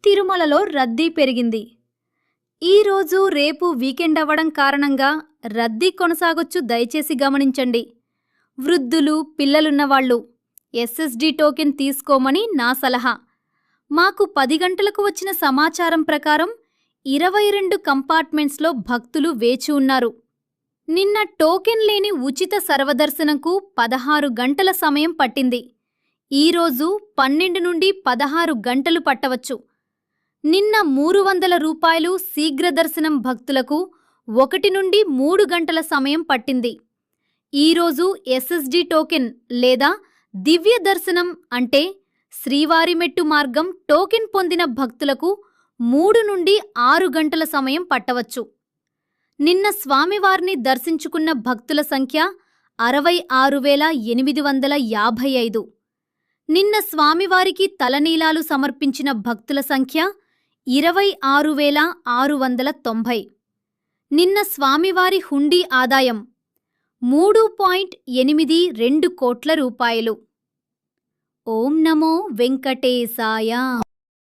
తిరుమలలో రద్దీ పెరిగింది. ఈరోజు రేపు వీకెండ్ అవ్వడం కారణంగా రద్దీ కొనసాగొచ్చు. దయచేసి గమనించండి. వృద్ధులు, పిల్లలున్నవాళ్లు ఎస్ఎస్డి టోకెన్ తీసుకోమని నా సలహా. మాకు 10 గంటలకు వచ్చిన సమాచారం ప్రకారం 22 కంపార్ట్మెంట్స్లో భక్తులు వేచి ఉన్నారు. నిన్న టోకెన్ లేని ఉచిత సర్వదర్శనంకు 16 గంటల సమయం పట్టింది. ఈరోజు 12 నుండి 16 గంటలు పట్టవచ్చు. నిన్న 300 రూపాయలు శీఘ్ర దర్శనం భక్తులకు 1 నుండి 3 గంటల సమయం పట్టింది. ఈరోజు ఎస్ఎస్డి టోకెన్ లేదా దివ్య దర్శనం అంటే శ్రీవారి మెట్టు మార్గం టోకెన్ పొందిన భక్తులకు 3 నుండి 6 గంటల సమయం పట్టవచ్చు. నిన్న స్వామివారిని దర్శించుకున్న భక్తుల సంఖ్య 66,855. నిన్న స్వామివారికి తలనీలాలు సమర్పించిన భక్తుల సంఖ్య 26,690. నిన్న స్వామివారి హుండీ ఆదాయం 3.82 కోట్ల రూపాయలు. ఓం నమో వెంకటేశాయ.